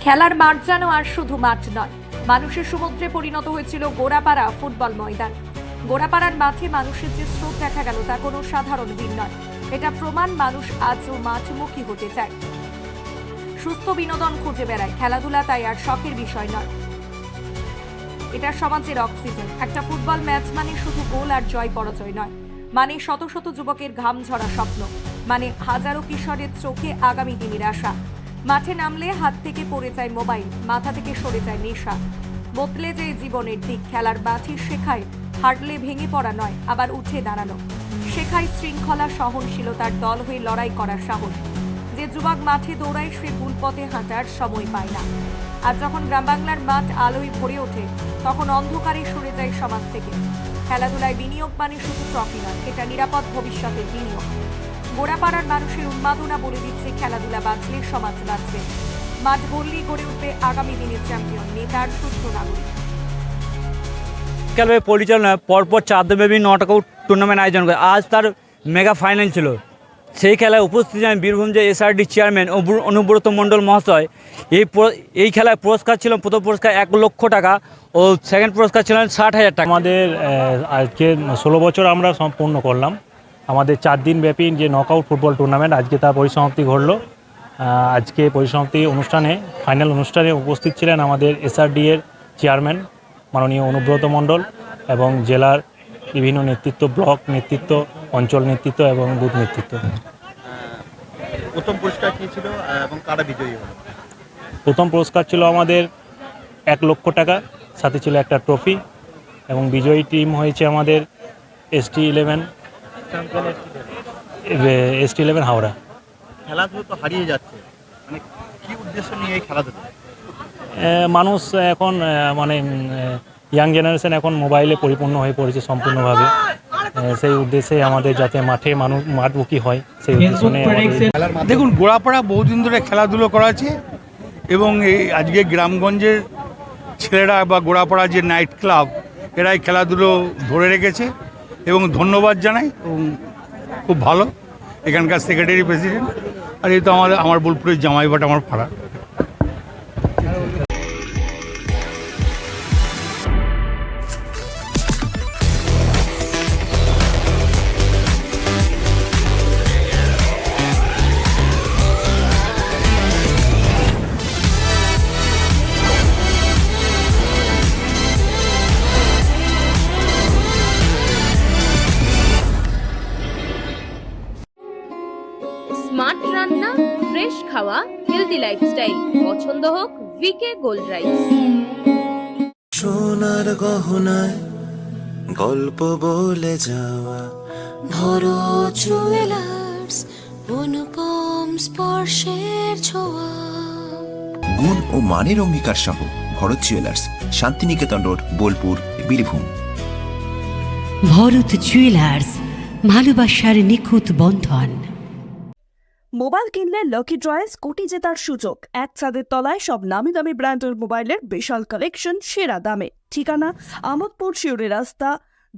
খেলার মাঠ যেন আর শুধু মাঠ নয়, মানুষের সমুদ্রে পরিণত হয়েছিল গোড়াপাড়া ফুটবল ময়দান। গোড়াপাড়ার মাঠে মানুষের যে স্রোত দেখা গেল তা কোনো সাধারণ দিন নয়। এটা প্রমাণ মানুষ আজও মাঠমুখী হতে চায়, সুস্থ বিনোদন খুঁজে বেড়ায়। খেলাধুলা তাই আর শখের বিষয় নয়, এটা সমাজের অক্সিজেন। একটা ফুটবল ম্যাচ মানে শুধু গোল আর জয় পরাজয় নয়, মানে শত শত যুবকের ঘাম ঝরা স্বপ্ন, মানে হাজারো কিশোরের চোখে আগামী দিনের আশা। মাঠে নামলে হাত থেকে পড়ে যায় মোবাইল, মাথা থেকে সরে যায় নেশা, বদলে যায় জীবনের দিক। খেলার মাঠে শেখায় হারলে ভেঙে পড়া নয়, আবার উঠে দাঁড়ানো। শেখায় শৃঙ্খলা, সহনশীলতার, দল হয়ে লড়াই করার সাহস। যে যুবক মাঠে দৌড়ায় সে ভুল পথে হাঁটার সময় পায় না। আর যখন গ্রাম বাংলার মাঠ আলোয় ভরে ওঠে, তখন অন্ধকারে সরে যায় সমাজ থেকে। খেলাধুলায় বিনিয়োগ মানে শুধু ট্রফি নয়, এটা নিরাপদ ভবিষ্যতের বিনিয়োগ। গোড়াপাড়ার মানুষের উন্মাদনা বলে দিচ্ছে, খেলাধুলা বাঁচলে সমাজ বাঁচবে। মাঠ ভরলেই গড়ে উঠবে আগামী দিনের চ্যাম্পিয়ন, নেতার সুস্থ নাগরিক। খেলার পরিচালনায় পরপর 4 দিনব্যাপী নকআউট টুর্নামেন্ট আয়োজন করে। আজ তার মেগা ফাইনাল ছিল। সেই খেলায় উপস্থিত ছিলেন বীরভূম যে এসআরডি চেয়ারম্যান অনুব্রত মণ্ডল মহাশয়। এই খেলায় পুরস্কার ছিল, প্রথম পুরস্কার 1 লক্ষ টাকা ও সেকেন্ড পুরস্কার ছিলেন 60,000 টাকা। আমাদের আজকে 16 বছর আমরা সম্পূর্ণ করলাম আমাদের 4 দিন ব্যাপী যে নকআউট ফুটবল টুর্নামেন্ট। আজকে তার পরিসমাপ্তি ঘটলো। আজকে পরিসমাপ্তি অনুষ্ঠানে, ফাইনাল অনুষ্ঠানে উপস্থিত ছিলেন আমাদের এসআরডি এর চেয়ারম্যান মাননীয় অনুব্রত মণ্ডল এবং জেলার বিভিন্ন নেতৃত্ব, ব্লক নেতৃত্ব, অঞ্চল নেতৃত্ব এবং বুথ নেতৃত্ব। প্রথম পুরস্কার কী ছিল এবং কারা বিজয়ী হলো? প্রথম পুরস্কার ছিল আমাদের 1 লক্ষ টাকা, সাথে ছিল একটা ট্রফি এবং বিজয়ী টিম হয়েছে আমাদের ST11 হাওড়া। খেলাধুলো তো হারিয়ে যাচ্ছে, মানে কী উদ্দেশ্য নিয়ে এই খেলাধুলো? মানুষ এখন মানে ইয়াং জেনারেশন এখন মোবাইলে পরিপূর্ণ হয়ে পড়েছে সম্পূর্ণভাবে। সেই উদ্দেশ্যে আমাদের যাতে মানুষ মাঠমুখী হয়, সেই উদ্দেশ্য নিয়ে দেখুন, গোড়াপাড়া বহুদিন ধরে খেলাধুলো করা আছে এবং এই আজকে গ্রামগঞ্জের ছেলেরা বা গোড়াপাড়া যে নাইট ক্লাব, এরাই খেলাধুলো ধরে রেখেছে এবং ধন্যবাদ জানাই। এবং খুব ভালো এখানকার সেক্রেটারি প্রেসিডেন্ট। আর এই তো আমার বোলপুরের জামাইবাট আমার পাড়া। স্মার্ট রান্না, ফ্রেশ খাওয়া, হেলদি লাইফস্টাইল। পছন্দ হোক ভিকে গোল্ড রাইস। সোনার গহনায় গল্প বলে যাওয়া ভরো জুয়েলার্স, অনুপম স্পর্শের ছোঁয়া। গুণ ও মানের অঙ্গীকার সহ Bharat jewellers, Shantiniketan road, Bolpur, Birbhum. Bharat jewellers, ভালোবাসার নিখুঁত বন্ধন। মোবাইল কিনলে লাকি ড্রয়ে কোটি জেতার সুযোগ। এক ছাদের তলায় সব নামি দামি ব্র্যান্ডের মোবাইলের বিশাল কালেকশন, সেরা দামে। ঠিকানা আমোদপুর শিউরি রাস্তা,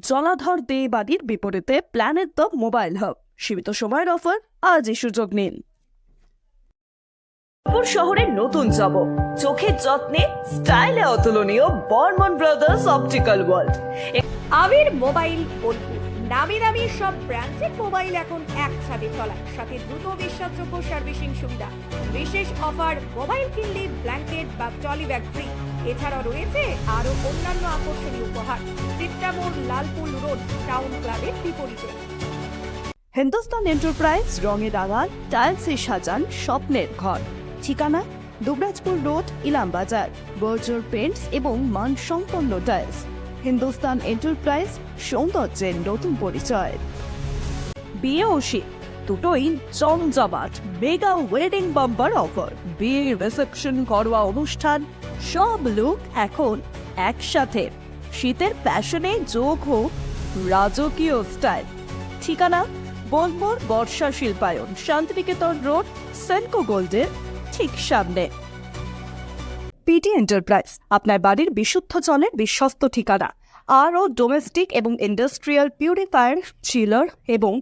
জলাধর দে বাড়ির বিপরীতে প্ল্যানেট দ্য মোবাইল হাব। সীমিত সময়ের অফার, আজই সুযোগ নিন। শহরের নতুন চমক, চোখের যত্নে স্টাইলে অতুলনীয় বর্মন ব্রাদার্স অপটিক্যাল ওয়ার্ল্ড। আমির মোবাইল বোলপুর, নামি দামি সব ব্র্যান্ডের মোবাইল এখন এক ছাদের তলায়, সাথে দ্রুত বিশ্বাসযোগ্য সার্ভিসিং সুবিধা। বিশেষ অফার, মোবাইল কিনলে ব্ল্যাঙ্কেট বা ট্রলি ব্যাগ ফ্রি। এছাড়াও রয়েছে আরো অন্যান্য আকর্ষণীয় উপহার। চিত্রামোড়, লালপুল রোড, টাউন ক্লাবের বিপরীতে। হিন্দুস্তান এন্টারপ্রাইজ, রঙে রাঙান, টাইলসে সাজান স্বপ্নের ঘর। ঠিকানা দুবরাজপুর রোড, ইলামবাজার। বর্জর পেন্টস এবং মানসম্পন্ন টাইলস। হিন্দুস্তান এন্টারপ্রাইজ, সৌন্দর্যের নতুন পরিচয়। বিয়ে ও শীত দুটোই জমজমাট মেগা ওয়েডিং বাম্পার অফার। বিয়ে, রিসেপশন, ঘরোয়া অনুষ্ঠান, সব লুক এখন একসাথে। শীতের প্যাশনে যোগ হোক রাজকীয় স্টাইল। ঠিকানা বোলপুর বর্ষা শিল্পায়ন, শান্তিনিকেতন রোড, সেনকো গোল্ডের ঠিক সামনে। পিটি এন্টারপ্রাইজ, আপনার বাড়ির বিশুদ্ধ জলের বিশ্বস্ত ঠিকানা। আরও ডোমেস্টিক এবং ইন্ডাস্ট্রিয়াল পিউরিফায়ার, চিলার এবং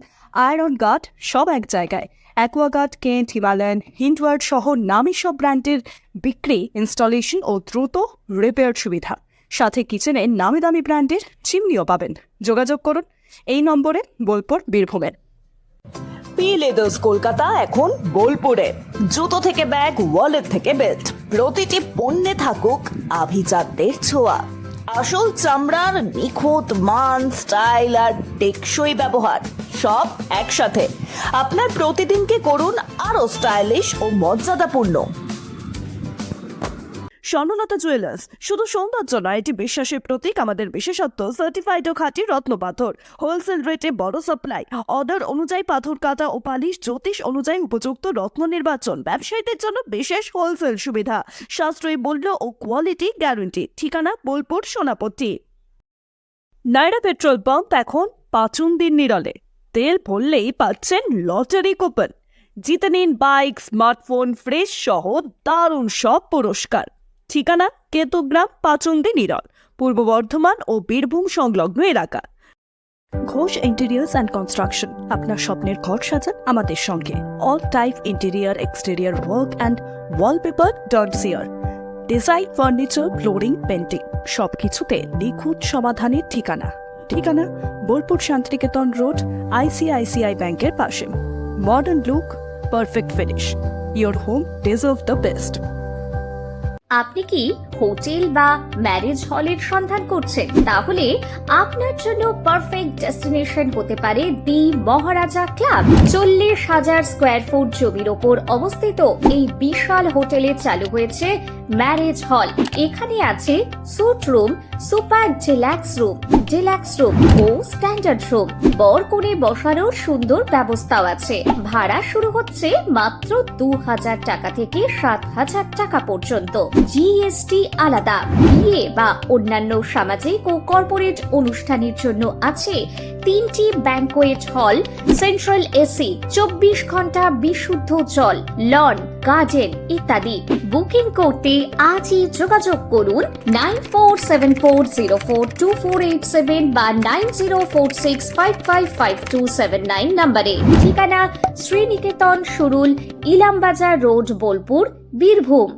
আয়রন গার্ড সব এক জায়গায়। অ্যাকোয়াগার্ড, কেন্ট, হিমালয়ান, হিন্ডওয়ার্ড সহ নামী সব ব্র্যান্ডের বিক্রি, ইনস্টলেশন ও দ্রুত রিপেয়ার সুবিধা। সাথে কিচেনে নামি দামি ব্র্যান্ডের চিমনিও পাবেন। যোগাযোগ করুন এই নম্বরে, বোলপুর, বীরভূমের। পি লেদার্স কলকাতা এখন বোলপুরে। জুতো থেকে ব্যাগ, ওয়ালেট থেকে বেল্ট, প্রতিটি পণ্যে থাকুক আভিজাত্যের ছোঁয়া। আসল চামড়ার নিখুঁত মান, স্টাইল আর টেকসই ব্যবহার সব একসাথে। আপনার প্রতিদিনকে করুন আরো স্টাইলিশ ও মর্যাদাপূর্ণ। স্বর্ণলতা জুয়েলার্স শুধু সৌন্দর্য নয়, এটি বিশ্বাসের প্রতীক। আমাদের বিশেষত্ব সার্টিফাইড ও খাঁটি রত্ন পাথর, হোলসেল রেটে বড় সাপ্লাই, অর্ডার অনুযায়ী পাথর কাটা ও পালিশ, জ্যোতিষ অনুযায়ী উপযুক্ত রত্ন নির্বাচন, ব্যবসায়ীদের জন্য বিশেষ হোলসেল সুবিধা, সাশ্রয়ী মূল্য ও কোয়ালিটি গ্যারান্টি। ঠিকানা বোলপুর, সোনাপট্টি। নাইরা পেট্রোল পাম্প এখন পাচুন্দির নিরলে। তেল ভরলেই পাচ্ছেন লটারি কুপন। জিতে নিন বাইক, স্মার্টফোন, ফ্রিজ সহ দারুণ সব পুরস্কার। ঠিকানা কেতুগ্রাম, পাচুন্দি, নিরল, পূর্ব বর্ধমান ও বীরভূম সংলগ্ন এলাকা। ঘোষ ইন্টেরিয়ার্স অ্যান্ড কনস্ট্রাকশন, আপনার স্বপ্নের ঘর সাজান আমাদের সঙ্গে। All type interior, exterior work and wallpaper dot CR. Design, furniture, flooring, painting সবকিছুতে নিখুঁত সমাধানের ঠিকানা। ঠিকানা বোলপুর, শান্তিনিকেতন রোড, আইসিআইসিআই ব্যাংকের পাশে। Modern look, perfect finish, your home deserve the best. আপনি কি হোটেল বা ম্যারেজ হলের সন্ধান করছেন? তাহলে আপনার জন্য পারফেক্ট ডেস্টিনেশন হতে পারে দি মহারাজা ক্লাব। 40,000 স্কোয়ার ফুট জমির ওপর অবস্থিত এই বিশাল হোটেলে চালু হয়েছে ম্যারেজ হল। এখানে আছে suite room, super deluxe room ও স্ট্যান্ডার্ড রুম। বর কনে বসানোর সুন্দর ব্যবস্থাও আছে। ভাড়া শুরু হচ্ছে মাত্র 2,000 টাকা থেকে 7,000 টাকা পর্যন্ত। জিএসটি আলাদা। বিয়ে বা অন্যান্য সামাজিক ও কর্পোরেট অনুষ্ঠানের জন্য আছে 3টি ব্যাংকোয়েট হল, সেন্ট্রাল এসি, 24 ঘন্টা বিশুদ্ধ জল, লন, গার্ডেন ইত্যাদি। বুকিং করতে আজই যোগাযোগ করুন 9474042487 বা 9046555279 নম্বরে। ঠিকানা শ্রীনিকেতন, সুরুল, ইলামবাজার রোড, বোলপুর, বীরভূম।